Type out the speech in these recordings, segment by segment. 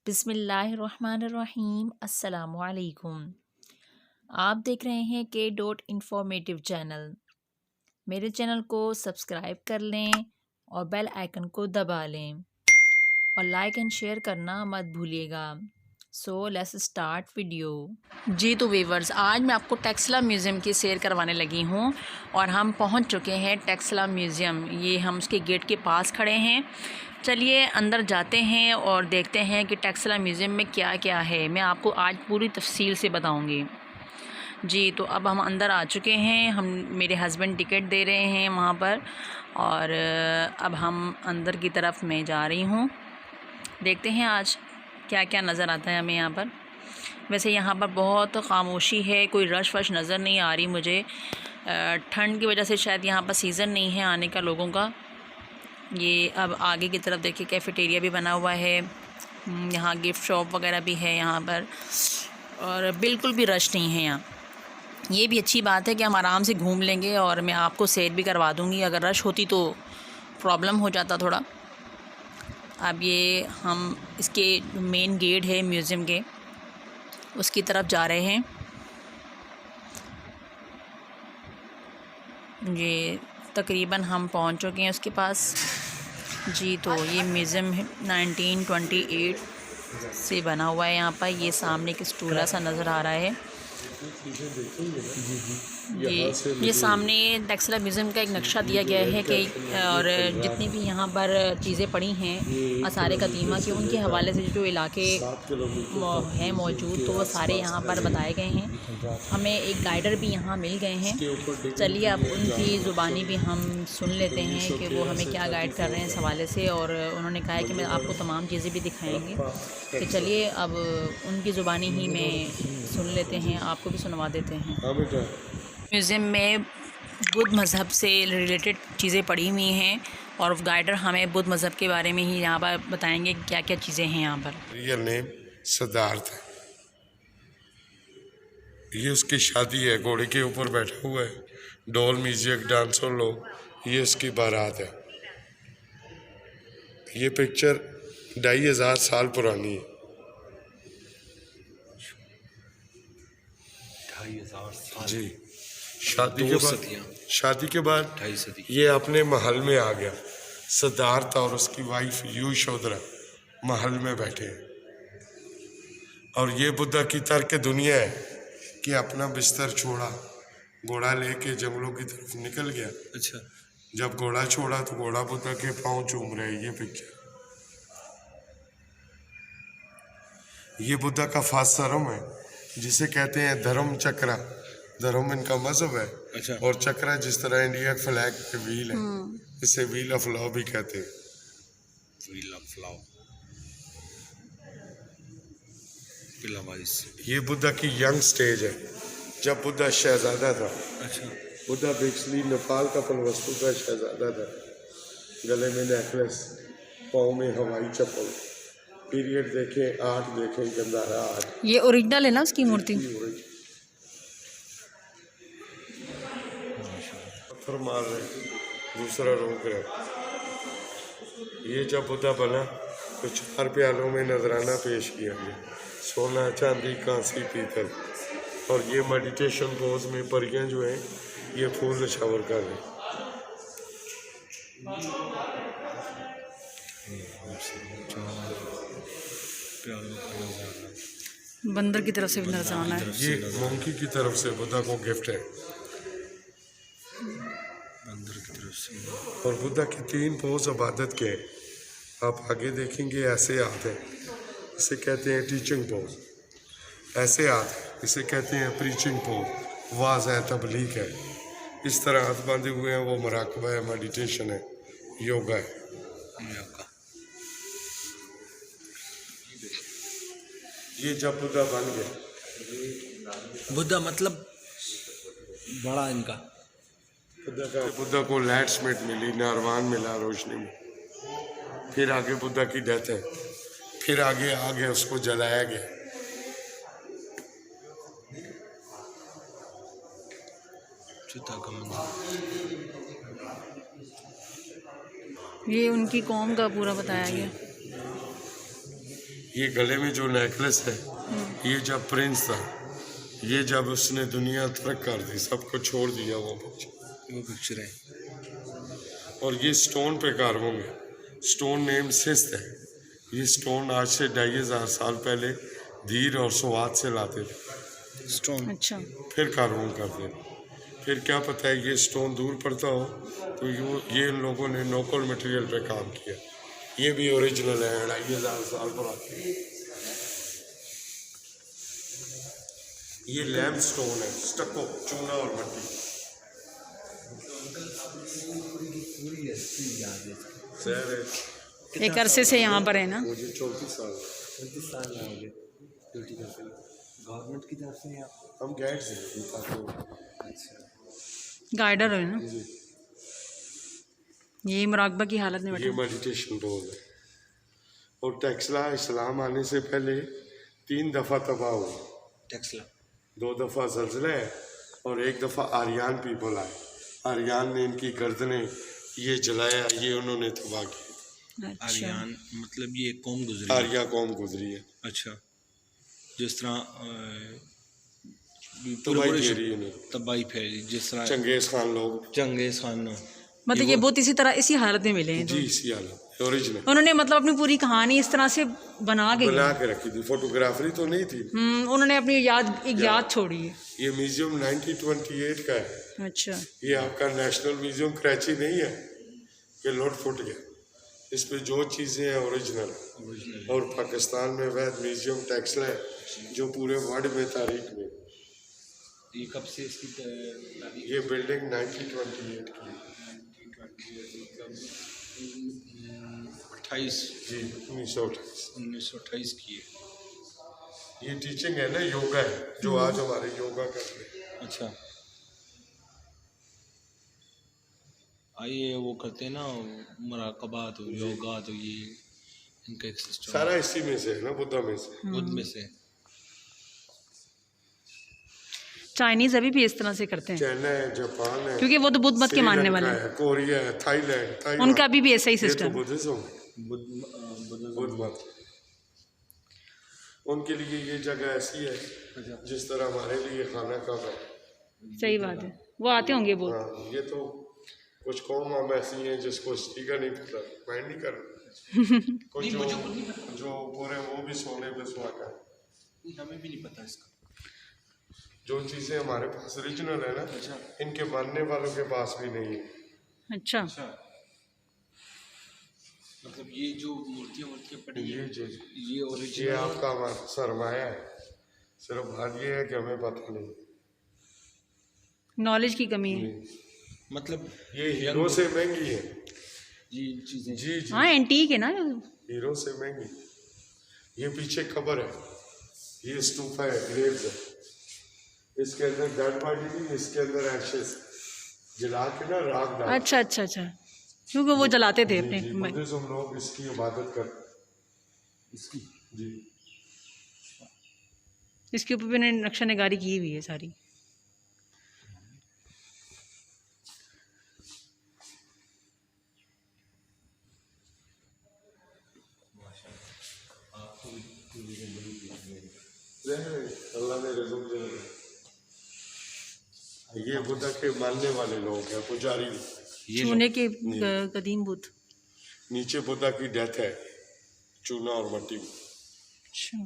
बिस्मिल्लाहिर्रहमानिर्रहीम। अस्सलामुअलैकुम। आप देख रहे हैं के.इन्फॉर्मेटिव चैनल। मेरे चैनल को सब्सक्राइब कर लें और बेल आइकन को दबा लें और लाइक एंड शेयर करना मत भूलिएगा। So let's start video. जी तो वीवर्स, आज मैं आपको टेक्सला म्यूज़ियम की सैर करवाने लगी हूँ और हम पहुँच चुके हैं टेक्सला म्यूज़ियम। ये हम उसके गेट के पास खड़े हैं। चलिए अंदर जाते हैं और देखते हैं कि टेक्सला म्यूज़ियम में क्या क्या है। मैं आपको आज पूरी तफसील से बताऊंगी। जी तो अब हम अंदर आ चुके हैं। मेरे हस्बैंड टिकट दे रहे हैं वहाँ पर और अब हम अंदर की तरफ मैं जा रही हूँ। देखते हैं आज क्या क्या नज़र आता है हमें यहाँ पर। वैसे यहाँ पर बहुत खामोशी है, कोई रश वश नज़र नहीं आ रही मुझे। ठंड की वजह से शायद यहाँ पर सीज़न नहीं है आने का लोगों का। ये अब आगे की तरफ देखिए कैफ़ेटेरिया भी बना हुआ है, यहाँ गिफ्ट शॉप वगैरह भी है यहाँ पर और बिल्कुल भी रश नहीं है यहाँ। ये भी अच्छी बात है कि हम आराम से घूम लेंगे और मैं आपको सैर भी करवा दूँगी। अगर रश होती तो प्रॉब्लम हो जाता थोड़ा। अब ये हम इसके मेन गेट है म्यूज़ियम के, उसकी तरफ जा रहे हैं। ये तकरीबन हम पहुंच चुके हैं उसके पास। जी तो ये म्यूज़ियम 1928 से बना हुआ है। यहाँ पर ये सामने एक स्टूला सा नज़र आ रहा है। ये सामने टेक्सला म्यूज़ियम का एक नक्शा दिया गया है कि और जितनी भी यहाँ पर चीज़ें पड़ी हैं आसार कदीमा के, उनके हवाले से जो इलाके हैं मौजूद, तो वो सारे यहाँ पर बताए गए हैं। हमें एक गाइडर भी यहाँ मिल गए हैं। चलिए अब उनकी ज़ुबानी भी हम सुन लेते हैं कि वो हमें क्या गाइड कर रहे हैं इस हवाले से। और उन्होंने कहा है कि मैं आपको तमाम चीज़ें भी दिखाएंगे, तो चलिए अब उनकी ज़ुबानी ही में सुन लेते हैं, आपको भी सुनवा देते हैं। म्यूज़ियम में बुद्ध मज़हब से रिलेटेड चीज़ें पड़ी हुई हैं और गाइडर हमें बुद्ध मज़हब के बारे में ही यहाँ पर बताएंगे क्या क्या चीज़ें हैं यहाँ पर। रियल नेम सिद्धार्थ है। ये उसकी शादी है, घोड़े के ऊपर बैठा हुआ है, ढोल म्यूजिक डांसर लोग, ये उसकी बारात है। ये पिक्चर 2500 साल पुरानी है। 2500 साल जी शादी के बाद ये अपने महल में आ गया। सिद्धार्थ और उसकी वाइफ यशोधरा महल में बैठे हैं और ये बुद्धा की तर्क दुनिया है कि अपना बिस्तर छोड़ा, घोड़ा लेके जंगलों की तरफ निकल गया। अच्छा, जब घोड़ा छोड़ा तो घोड़ा बुद्धा के पांव चूम रहे। ये पिक्चर, ये बुद्धा का फासरम है जिसे कहते हैं धर्म चक्रा। धर्म इनका मजहब है। अच्छा। और चक्रा जिस तरह इंडिया फ्लैग के व्हील है, इसे व्हील ऑफ लॉ भी कहते हैं। Wheel of law. ये बुद्धा की यंग स्टेज है, जब बुद्धा शहजादा था। अच्छा। बुद्धा बेसिकली नेपाल का पुलवस्तु का शहजादा था। गले में नेकलेस, पाँव में हवाई चप्पल। पीरियड देखें 8, देखें गंधारा 8। ये ओरिजिनल है ना उसकी मूर्ति? पत्थर मार रहे, दूसरा रोक रहे। ये जब बुद्धा बना तो 4 प्यालों में नजराना पेश किया गया, सोना, चांदी, कांसी, पीतल। और ये मेडिटेशन पोज में परियां जो हैं ये फूल नशावर कर रहे। बंदर की तरफ से भी नजराना है। ये मोंकी की तरफ से बुद्धा को गिफ्ट है। बंदर की तरफ से। और बुद्धा की 3 पोज इबादत के हैं। आप आगे देखेंगे ऐसे हाथ है, इसे कहते हैं टीचिंग पोज। ऐसे हाथ इसे कहते हैं प्रीचिंग पोज। वाज है, तबलीग है। इस तरह हाथ बांधे हुए हैं, वो मुराकबा है, मेडिटेशन है, योगा है। ये जब बुद्धा बन गया, बुद्धा मतलब बड़ा इनका बुद्धा को लाइट स्मिट मिली, नारवान मिला रोशनी में। फिर आगे बुद्धा की डेथ है, फिर आगे उसको जलाया गया। ये उनकी कौम का पूरा बताया गया। ये गले में जो नेकलेस है, ये जब प्रिंस था, ये जब उसने दुनिया तर्क कर दी, सबको छोड़ दिया, वो पिक्चर है। और ये स्टोन पे कार्विंग है, स्टोन नेम सिस्त है। ये स्टोन आज से 2500 साल पहले धीर और स्वाद से लाते थे, स्टोन। अच्छा, फिर कार्विंग करते थे। फिर क्या पता है ये स्टोन दूर पड़ता हो तो ये इन लोगों ने लोकल मटेरियल पे काम किया। ये भी ओरिजिनल है, 2500 साल पुरानी। ये लैम्प स्टोन है, स्टको, चूना और मट्टी। एक अरसे से यहाँ पर है ना। मुझे 34 साल। 35 साल हो गए ड्यूटी करते हैं। गवर्नमेंट की तरफ से आप? हम गाइड्स हैं। अच्छा, गाइडर है ना। ये मुराकबा की हालत में ये बैठे। मेडिटेशन रोल है। और टेक्सला इस्लाम आने से पहले 3 दफ़ा तबाह हुआ। टेक्सला 2 दफ़ा ज़लज़ला है और 1 दफ़ा आर्यन पीपल आए। आर्यन ने इनकी गर्दनें ये जलाया, ये उन्होंने तबाह किया। अच्छा, आर्यन मतलब ये कौम गुजरी? आर्या कौम गुजरी है, अच्छा, जिस तरह तबाही घेरी इन्हें। तबाही फैली, जिस तरह चंगेज़ खान लोग, चंगेज खान ने। मतलब ये बहुत इसी तरह इसी हालत में मिले हैं जी इसी हालत ओरिजिनल उन्होंने मतलब अपनी पूरी कहानी इस तरह से बना के बना के रखी थी। फोटोग्राफरी तो नहीं थी। उन्होंने अपनी एक याद छोड़ी है। ये म्यूजियम 1928 का है। अच्छा, ये आपका नेशनल म्यूजियम कराची नहीं है, ये लौट फुट गया। इस पे जो चीज़ें हैं ओरिजिनल है। और पाकिस्तान में वह म्यूजियम टेक्सला है जो पूरे वर्ल्ड में तारीख में। ये कब से इसकी ये बिल्डिंग 1928 की 28 जी 1928। 1928 की है। ये टीचिंग है ना, योगा है जो आज हमारे योगा कर रहे हैं। अच्छा, आइए वो करते हैं ना मुराकबा, तो योगा, तो ये इनका एक सिस्टम सारा इसी में से है ना, बुद्धा में से। बुद्ध में से। चाइनीज अभी भी इस तरह से करते हैं चाइना है, जापान है, क्योंकि वो तो बुद्ध मत के मानने वाले श्रीलंका हैं। है, कोरिया है, थाईलैंड, ताइवान, उनका अभी भी ऐसा ही ये तो सिस्टम। बुद्धिज्म है, बुद्ध मत। उनके लिए ये जगह ऐसी है जिस तरह हमारे लिए खाना का है। सही बात है, वो आते होंगे बहुत। हाँ, ये तो कुछ कौम हम ऐसी हैं जिसको हिस्ट्री का नहीं पता, माइंड नहीं कर रहा। कुछ जो पूरे वो भी सोने पे सुहागा है। हमें भी नहीं पता इसका। जो चीज़ें हमारे पास ओरिजिनल है ना, इनके मानने वालों के पास भी नहीं है। अच्छा, मतलब ये जो मूर्तियाँ पड़ी ये है, चीज ये ये ओरिजिनल आपका हमारा सरमाया है। सिर्फ बात ये है कि हमें पता नहीं। नॉलेज की कमी है। मतलब ये हीरो से महंगी है। ये चीज़ें जी जी, हाँ, एंटीक है ना। हीरो से महंगी। ये पीछे कब्र है, ये स्तूपा है, ग्रेव्स है। इसके अंदर डेड बॉडी नहीं, इसके अंदर एशेस जला के ना राख डाल। अच्छा अच्छा अच्छा, क्योंकि वो जलाते थे अपने में। बुद्धिज्म लोग इसकी इबादत करते हैं। इसकी जी इसके ऊपर भी नक्शा निगारी की हुई है सारी। अल्लाह ने रिज़्क़ दिया। ये बुद्धा के मानने वाले लोग हैं, पुजारी। छूने के कदीम बुद्ध। नीचे बुद्धा की डेथ है, चूना और मट्टी में। अच्छा,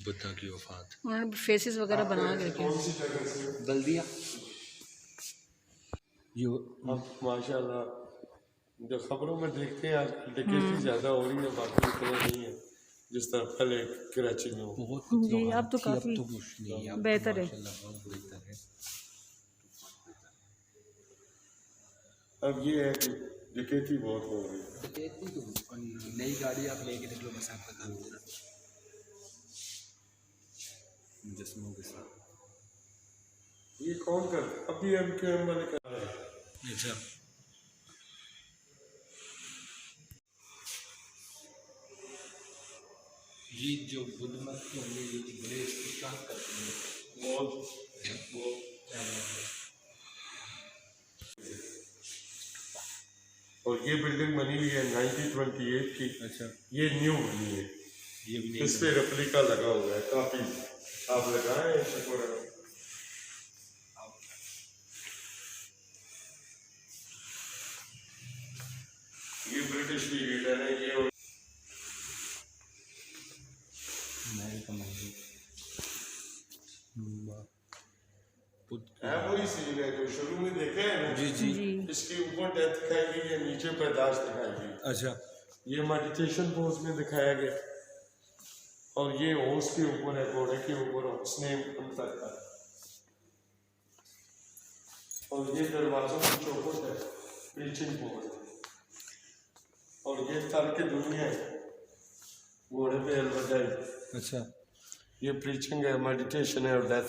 बुद्धा की वफात। उन्होंने फेसेस वगैरह बना के रखे। कौन सी जगह से? बल्दिया ये अब माशाल्लाह जो खबरों में देखते हैं आजकल डकैती ज़्यादा हो रही है, बाकी इतना नहीं है जिस तरह पहले कराची में हो। बहुत जी, अब तो काफी अब तो कुछ नहीं, अब तो बेहतर है। माशाल्लाह बहुत बेहतर है। अब ये है कि डकैती बहुत हो रही है। नई गाड़ी आप लेके निकलो, बस आपका काम होगा जिस्मों के साथ। ये कौन कर रहा है? अभी MQM वाले कर रहे हैं। अच्छा, ये जो बुद्ध मत के होंगे, ये बड़े क्या करते हैं? और ये बिल्डिंग बनी हुई है 1928 की। अच्छा, ये न्यू बनी है, ये भी इस पे रेप्लिका लगा हुआ है काफी। आप लगाए शुक्र है। ये ब्रिटिश पीरियड है, ये है वही सीन है जो शुरू में देखे हैं ना। जी जी। इसके ऊपर डेथ दिखाई गई है, नीचे पैदाश दिखाई गई। अच्छा, ये मेडिटेशन पोज में दिखाया गया, और ये हॉर्स के ऊपर है, घोड़े के ऊपर स्नेक अंतर का। और ये दरवाजों की चौखट है, प्रीचिंग पोज। और ये तर के दुनिया है, घोड़े पे अलवदाई। अच्छा, ये प्रीचिंग है, मेडिटेशन है और डेथ।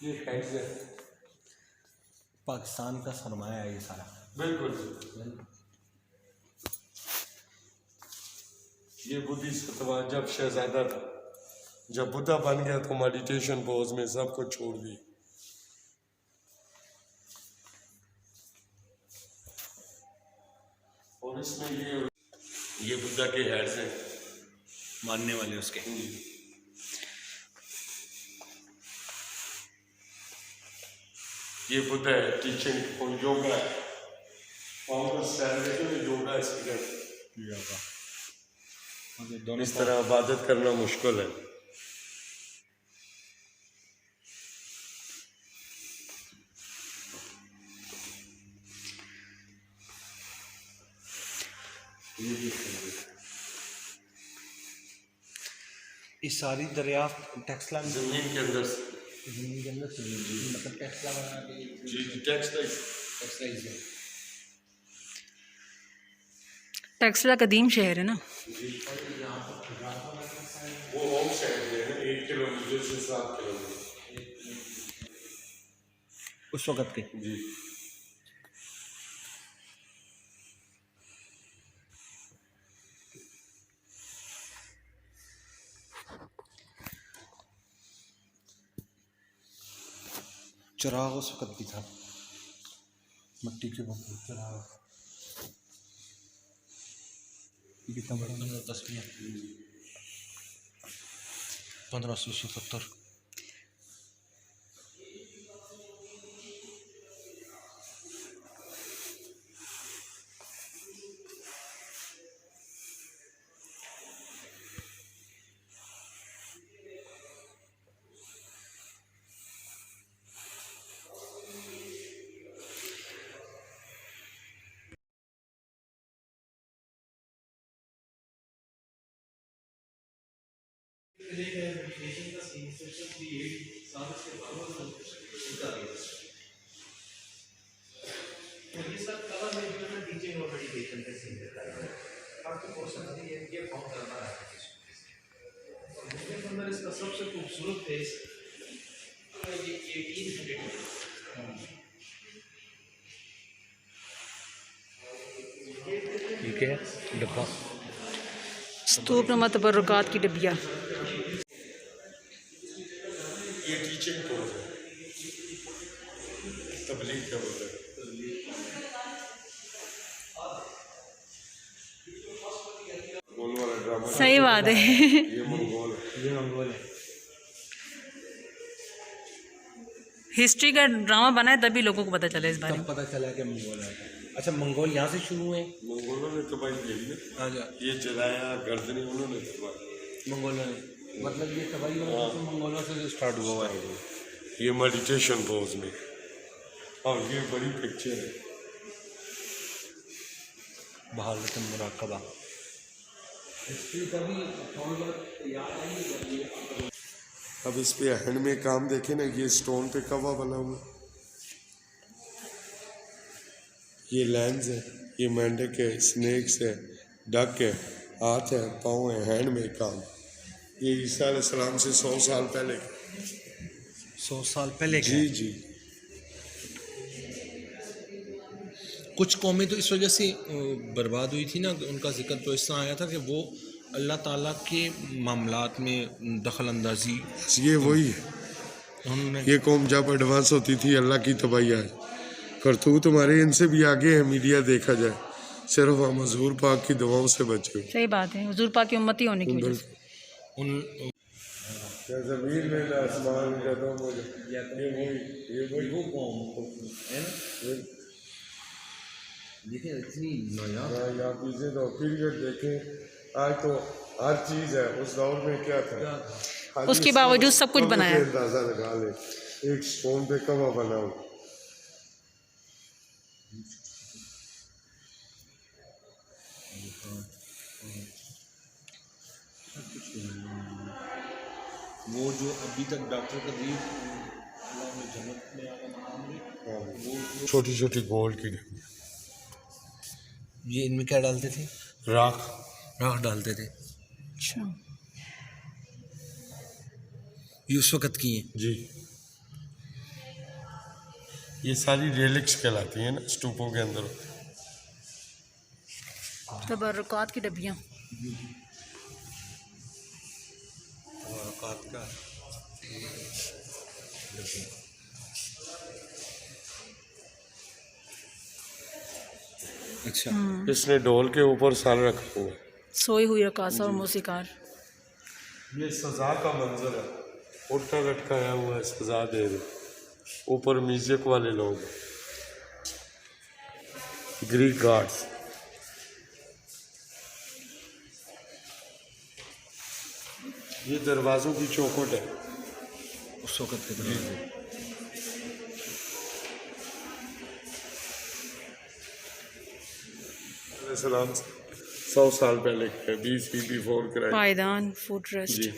ये हेड्स है, पाकिस्तान का सरमाया है ये सारा। बिल्कुल। ये बुद्धि सत्वा जब शहजादा था, जब बुद्धा बन गया तो मेडिटेशन पोज में सब कुछ छोड़ दिया। और इसमें ये बुद्धा के हेड्स हैं, मानने वाले उसके। ये बुद्धा है टीचिंग और योगा है, फाउंडर स्टाइल में योगा स्टूडेंट। दोनों इस तरह इबादत करना मुश्किल है। ये सारी दरियाफ्त टेक्सला में जमीन के अंदर जमीन के अंदर से मतलब टेक्सला बना के जी टेक्सटाइल टैक्सला कदीम शहर है ना। वो होम शहर है ना, 1 किलोमीटर से 7 किलोमीटर उस वक़्त के। जी। चिराग उस वक़्त भी था, मिट्टी के बर्तन चिराग। ये कितना बड़ा तस्वीर, 1577। इसका सबसे खूबसूरत फेस ये 1800 ये क्या है? डब्बा। स्तूप नुमा तबर्रुकात की डबिया। ये टीचिंग पोज है, तबलीग का होता है। मंगोल वाला ड्रामा, सही बात है। ये मंगोल है। ये मंगोल है। हिस्ट्री का ड्रामा बना है तभी लोगों को पता चला इस बारे तब में। पता चला कि मंगोल है। अच्छा, मंगोल यहाँ से शुरू हुए? मंगोलों ने तबाही की है। अच्छा, ये जलाया गर्दनी उन्होंने तबाही। मंगोलों ने मतलब ये तबाही मंगोलों से स्टार्ट हुआ है। ये मेडिटेशन पोज में, और ये बड़ी पिक्चर है। बहालत मुराकबा। अब इस पे हैंड में काम देखे ना, ये स्टोन पे कवा बना हुआ, ये लेंस है, ये मेंढक है, स्नेक्स है, डक है, हाथ है, पाँव है, हैंड में काम। ये ईसा अलैहिस्सलाम से 100 साल पहले। 100 साल पहले जी जी। कुछ कौमें तो इस वजह से बर्बाद हुई थी ना, उनका जिक्र तो इस तरह आया था कि वो अल्लाह ताला के मामलात में दखल अंदाजी, ये वही है। उन्होंने ये कौम जब एडवांस होती थी अल्लाह की तबाही आए। करतूत हमारे इनसे भी आगे है मीडिया देखा जाए, सिर्फ हम हजूर पाक की दुआओं से बचे। सही बात है, हुजूर पाक की उम्मती होने की वजह से। उन क्या जमीन में ना आसमान में जाता हूँ मुझे ये वही वो कौम है ना, देखिए इतनी नायाब हाँ, यहाँ पीछे तो पीरियड देखें, आज तो हर चीज़ है, उस दौर में क्या था, खाली उसके बावजूद सब कुछ कब्र बनाया। पे अंदाजा लगा ले, एक स्टोन पे कवा बनाओ। वो जो अभी तक डॉक्टर कदीर अल्लाह ने जन्नत में आला मकाम दी, वो छोटी छोटी गोल्ड की डिब्बियाँ, ये इनमें क्या डालते थे, राख। राख डालते थे। अच्छा, ये उस वक़्त की हैं। जी, ये सारी रेलिक्स कहलाती हैं ना, स्तूपों के अंदर। तबरुकात की डब्बियाँ। औकात का अच्छा, इसने डोल के ऊपर सर रखा हुआ है। सोई हुई रकासा और मौसीकार। ये सजा का मंजर है, उल्टा लटकाया हुआ है, सजा दे रहे, ऊपर म्यूजिक वाले लोग, ग्रीक गार्ड्स। ये दरवाजों की चौखट है, उस वक़्त के दौरान सलाम 100 साल पहले के 20 बिफोर क्राइस्ट। पायदान फूड ट्रस्ट। जी,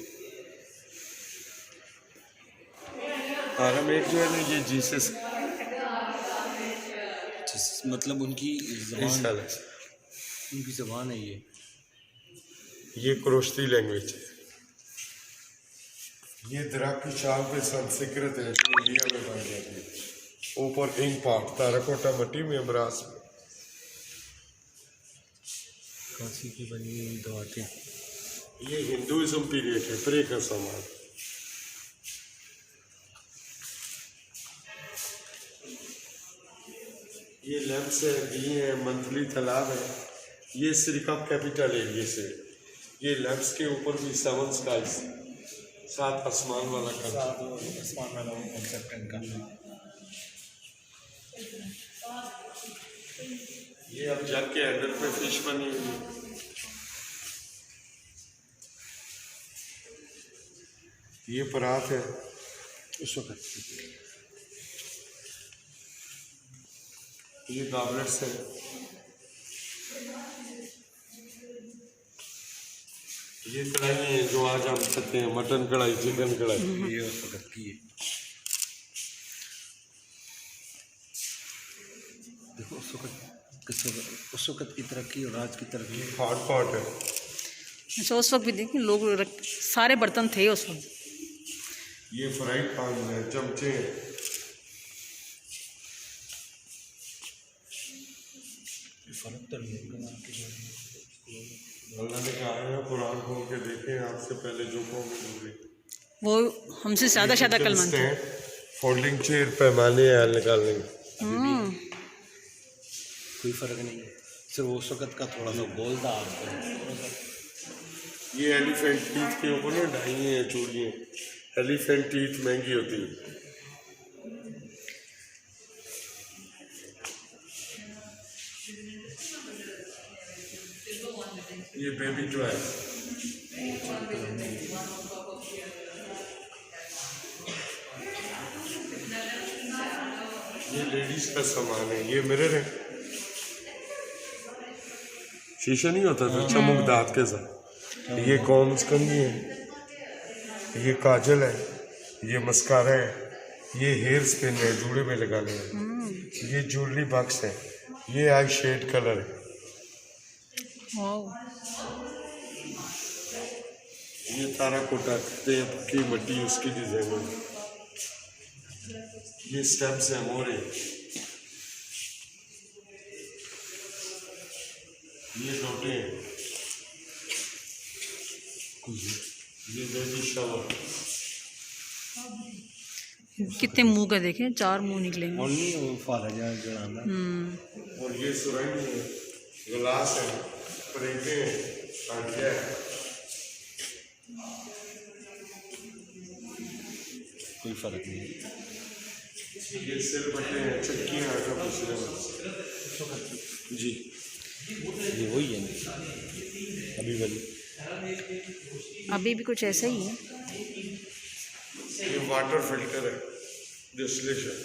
आराम एक जो है ना, ये जीसस मतलब उनकी ज़बान, ईसा है, उनकी ज़बान है ये क्रोश्ती लैंग्वेज है। ये दरख्त की छाल पे संस्कृत है जो इंडिया में बन जाती है, ऊपर इंक पाट ताराकोटा मट्टी में ब्रास में। कांसी की बनी हुई दवातें। ये हिंदुइज्म पीरियड है, प्रे का सामान। ये लैंप्स है, दिए हैं, मंथली तालाब है। ये सिरकप कैपिटल एरिया से, ये लैंप्स के ऊपर भी 7 स्काइज, 7 आसमान वाला आसमान वाला कॉन्सेप्ट इनका। ये अब जग के हैंडल पे फिश बनी हुई है। ये परात है उस वक़्त ये गॉबलेट्स है। ये कढ़ाई है जो आज हम खाते हैं, मटन कढ़ाई, चिकन कढ़ाई। ये उस वक़्त की है। देखो उस वक़्त की तरक्की और आज की तरक्की। हॉट पॉट है। अच्छा, उस वक्त भी देखिए लोग सारे बर्तन थे उस वक्त। ये फ्राई पैन है, चमचे हैं। फ़र्क तो नहीं अल्लाह ने कहा है कुरान खोल के देखें, आपसे पहले जो कौम होंगे वो हमसे ज़्यादा अक्लमंद थे। फोल्डिंग चेयर, पैमाने हैं निकालने के। कोई फ़र्क नहीं है, सिर्फ उस वक़्त का थोड़ा सा गोल था आपको। ये एलिफेंट टीथ के ऊपर ना ढाई हैं चूड़ियाँ। एलिफेंट टीथ महंगी होती है। ये बेबी टॉय, ये लेडीज का सामान है। ये मिरर है, शीशा नहीं होता था, चमकदार के साथ। ये कॉम्स कंघी है, ये काजल है, ये मस्कारा है, ये हेयर स्पिन है, जूड़े में लगाने हैं। ये ज्वेलरी बॉक्स है, ये आई शेड कलर है। ये तारा कोटा कहते हैं, पक्की मट्टी उसकी डिजाइन है। ये स्टेप्स है मोरे। ये लोटे हैं। ये बेबी शावर। कितने मुंह का देखें, 4 मुंह निकलेंगे। ओनली फारज जलाना। और ये सुरंग है, गिलास है, प्लेटें हैं, आंटिया है। कोई फर्क नहीं। ये सिर बटे हैं, चक्कियाँ आटा पीसने में। जी ये वही है अभी वाली। अभी भी कुछ ऐसा ही है। ये वाटर फिल्टर है, डिस्टिलेशन।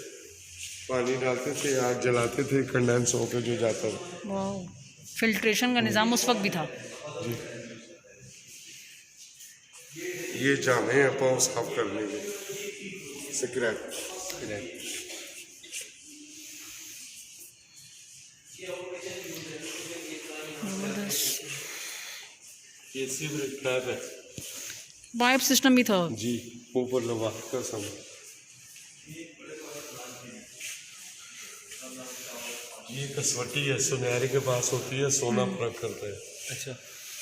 पानी डालते थे, आग जलाते थे, कंडेंस होकर जो जाता था। वाह, फिल्ट्रेशन का निज़ाम उस वक्त भी था। जी ये जामे हैं पाँव साफ करने के, स्क्रैप। ये सीवरेज ट्रैप है पाइप सिस्टम भी था। जी, ऊपर लवा का सामान। ये कसवटी है, सुनहरे के पास होती है, सोना परख करते हैं। अच्छा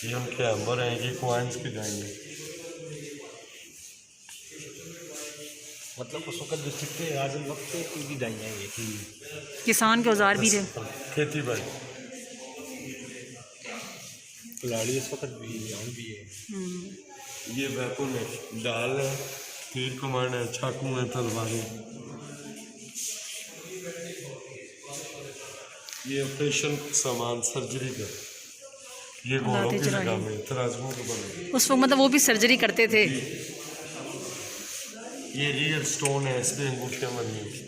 ये उनके अंबर हैं, ये कॉइन्स की जाएंगे। मतलब उस वक्त जो सिक्के आज वक्त की भी दाई हैं ये। किसान के औजार भी थे। खेती बाड़ी। कुल्हाड़ी इस वक्त भी आम भी है। ये वेपन है, डाल है, तीर कमान है, चाकू है, तलवारें। ये ऑपरेशन सामान सर्जरी का, ये घोड़ों की जगह में तराजुओं के बने। उस वक्त मतलब वो भी सर्जरी करते थे। ये रियल स्टोन है, इस पे अंगूठियाँ बनी हैं।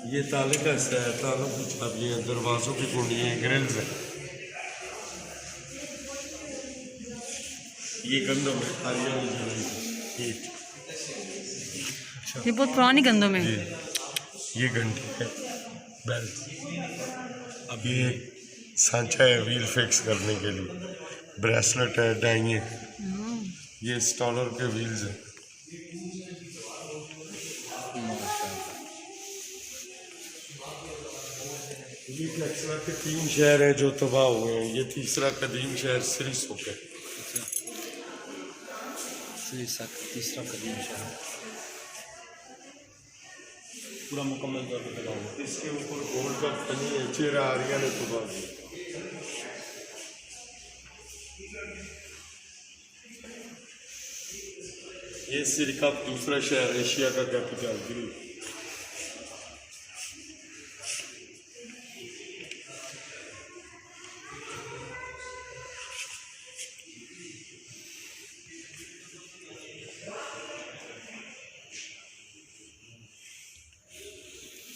ये ताले का हिस्सा है, तालों की चाबियाँ, दरवाजों की कुंडियाँ, ग्रिल्स है। ये गंदम है, हरियाली जलाई ईट। ये बहुत पुरानी गंदों में। जी ये घंटी है, बेल्ट। अब ये सांचा है व्हील फिक्स करने के लिए, ब्रेसलेट है, डाइंगे। ये स्टॉलर के व्हील्स हैं। ये टेक्सला के 3 शहर हैं जो तबाह हुए हैं। ये तीसरा कदीम शहर सिरिसोक है। तीसरा कदीम शहर पूरा मुकम्मल तौर पर तबाह हुआ। इसके ऊपर गोल्ड का खनी है, चेहरा आरिया ने तबाह किया। ये सिरका दूसरा शहर एशिया का कैपिटल ग्रीक।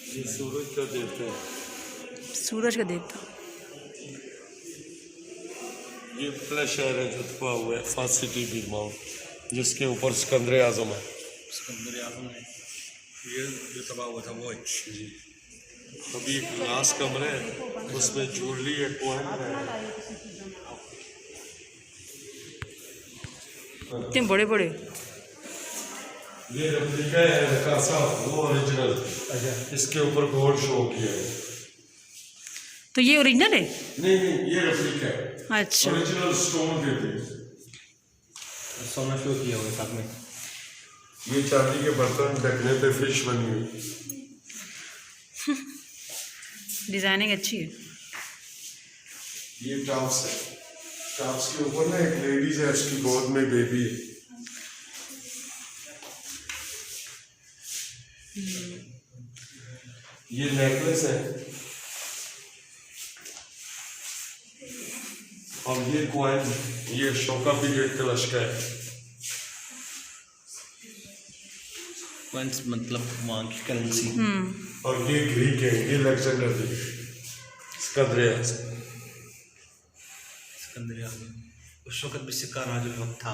ये सूरज का देवता है। सूरज का देवता। ये पहला शहर है जो तबाह हुआ है, फास्ट सिटी बिग माउंट, जिसके ऊपर सिकंदर आजम है। सिकंदर आजम है ये जो तबाह हुआ था वो है। जी अभी एक ग्लास कमरा है, उसमें ज्वेलरी है, कॉइन है। इतने बड़े बड़े। ये रेप्लिका है नकासा, वो ओरिजिनल। अच्छा इसके ऊपर गोल्ड शो किया है। तो ये ओरिजिनल है? नहीं नहीं ये रेप्लिका है, अच्छा। ओरिजिनल स्टोन के थे। सोना शो किया हुआ साथ में। ये चांदी के बर्तन, ढकने पे फिश बनी हुई। डिजाइनिंग अच्छी है। ये टॉप्स है, टॉप्स के ऊपर ना एक लेडीज है, उसकी गोद में बेबी है। ये नेकलेस है और ये कॉइन, ये अशोका पीरियड का लश्कर है। कॉइन्स मतलब वहाँ की करेंसी। और ये ग्रीक है, ये अलेक्जेंडर थे, सिकंदर आजम। सिकंदर आजम उस वक्त भी सिक्का राज वक्त था।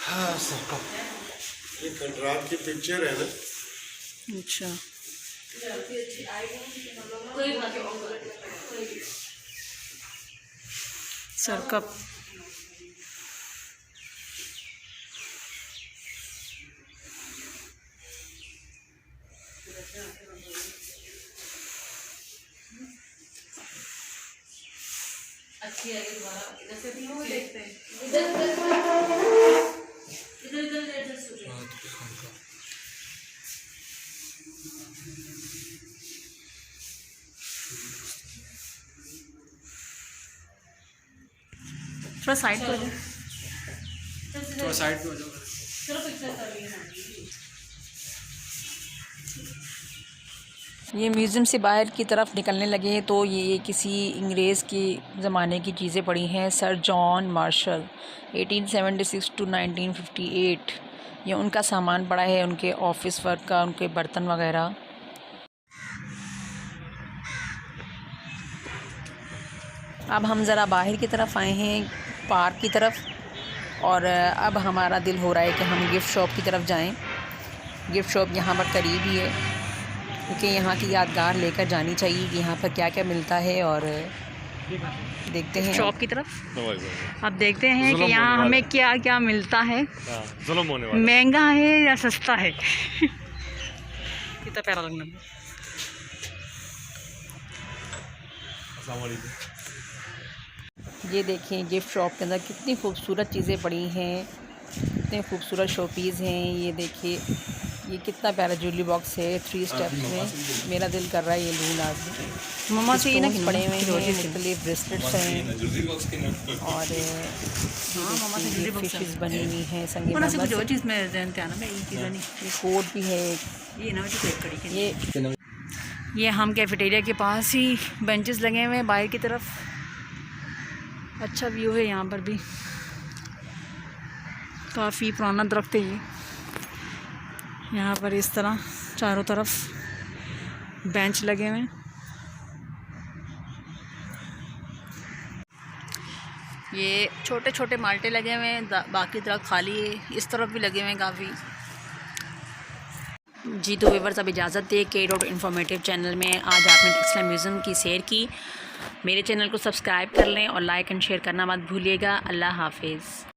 हाँ सर ये कंट्राट की पिक्चर है ना। अच्छा। सरकप अच्छी है दोबारा इधर से भी वो देखते हैं इधर इधर इधर इधर इधर से थोड़ा साइड पर थोड़ा साइड पे हो जाओ। चलो पिक्चर कर रही है। ये म्यूज़ियम से बाहर की तरफ निकलने लगे हैं तो ये किसी अंग्रेज़ के ज़माने की चीज़ें पड़ी हैं। सर जॉन मार्शल 1876 टू 1958 ये उनका सामान पड़ा है, उनके ऑफिस वर्क का, उनके बर्तन वगैरह। अब हम ज़रा बाहर की तरफ आए हैं, पार्क की तरफ, और अब हमारा दिल हो रहा है कि हम गिफ्ट शॉप की तरफ जाएं। गिफ्ट शॉप यहाँ पर करीब ही है, क्योंकि यहाँ की यादगार लेकर जानी चाहिए कि यहाँ पर क्या क्या मिलता है। और देखते हैं शॉप की तरफ, अब देखते हैं कि यहाँ हमें क्या क्या मिलता है, महंगा है या सस्ता है। कितना प्यारा लगना। ये देखें गिफ्ट शॉप के अंदर कितनी खूबसूरत चीज़ें पड़ी हैं, कितने खूबसूरत शोपीस हैं। ये देखिए ये कितना प्यारा ज्वेलरी बॉक्स है 3 स्टेप्स में। मेरा दिल कर रहा है ये लूँ लाजमी। मम्मा से ये ना पड़े हुए हैं, मुख्तलिफ ब्रेसलेट्स हैं और फिशेस बनी हुई हैं संगे कोट भी है। ये हम कैफेटेरिया के पास ही बेंचेस लगे हुए हैं बाहर की तरफ। अच्छा व्यू है यहाँ पर भी, काफ़ी पुराना दरख्त है ये। यहाँ पर इस तरह चारों तरफ बेंच लगे हुए हैं। ये छोटे छोटे माल्टे लगे हुए हैं, बाकी तरफ खाली है। इस तरफ भी लगे हुए हैं काफ़ी। जी तो व्यूअर्स अब इजाज़त दे के इन्फॉर्मेटिव चैनल में आज आपने टेक्सटाइल म्यूज़ियम की सैर की। मेरे चैनल को सब्सक्राइब कर लें और लाइक एंड शेयर करना मत भूलिएगा। अल्लाह हाफिज़।